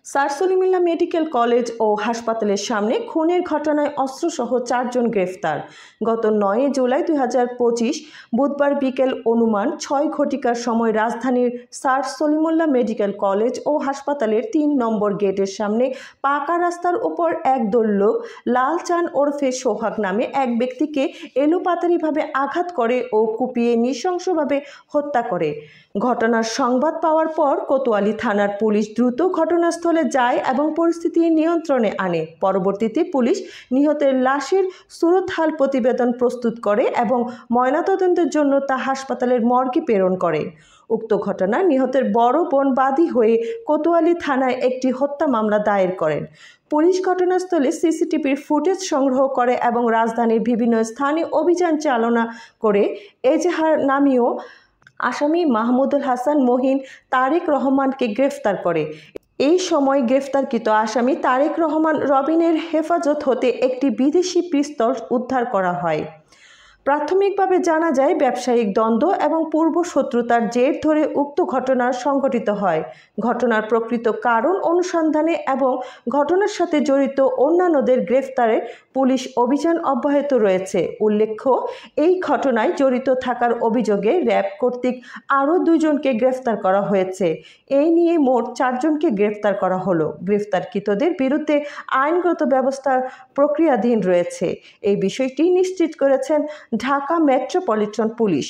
Sir Salimullah medical college ও হাসপাতালের সামনে খুনের ঘটনায় অস্ত্রসহ 4 জন গ্রেফতার। গত 9 জুলাই 2025 বুধবার বিকেল অনুমান 6 ঘটিকার সময় রাজধানীর স্যার সলিমুল্লাহ মেডিকেল কলেজ ও হাসপাতালের 3 নম্বর গেটের সামনে পাকা রাস্তার উপর একদল লোক লাল চান ওরফে সোহাগ নামে এক ব্যক্তিকে এলোপাতাড়িভাবে আঘাত করে ও কুপিয়ে নৃশংসভাবে হত্যা করে। ঘটনার সংবাদ পাওয়ার পর কোতোয়ালি থানার পুলিশ দ্রুত ঘটনাস্থলে যায় এবং পরিস্থিতি নিয়ন্ত্রণে আনে। পরবর্তীতে পুলিশ নিহতের লাশের সুরতহাল প্রতিবেদন প্রস্তুত করে এবং ময়নাতদন্তের জন্য তা হাসপাতালের মর্গে প্রেরণ করে। উক্ত ঘটনায় নিহতের বড় বোন বাদী হয়ে কোতোয়ালি থানায় একটি হত্যা মামলা দায়ের করেন। পুলিশ ঘটনাস্থলে সিসিটিভির ফুটেজ সংগ্রহ করে এবং রাজধানীর বিভিন্ন স্থানে অভিযান চালনা করে এজাহার নামীয় আসামি মাহমুদুল হাসান মহিন তারেক রহমানকে গ্রেফতার করে। এই সময় গ্রেফতারকৃত আসামি তারেক রহমান রবিনের হেফাজত হতে একটি বিদেশি পিস্তল উদ্ধার করা হয়। প্রাথমিকভাবে জানা যায় ব্যবসায়িক দ্বন্দ্ব এবং পূর্ব শত্রুতার জের ধরে উক্ত ঘটনা সংঘটিত হয়। ঘটনার প্রকৃত কারণ অনুসন্ধানে এবং ঘটনার সাথে জড়িত অন্যান্যদের গ্রেফতারে পুলিশ অভিযান অব্যাহত রয়েছে। উল্লেখ্য, এই ঘটনায় জড়িত থাকার অভিযোগে র্যাব কর্তৃক আরও 2 জনকে গ্রেফতার করা হয়েছে। এই নিয়ে মোট 4 জনকে গ্রেফতার করা হলো। গ্রেফতারকৃতদের বিরুদ্ধে আইনগত ব্যবস্থার প্রক্রিয়াধীন রয়েছে। এই বিষয়টি নিশ্চিত করেছেন ঢাকা মেট্রোপলিটন পুলিশ।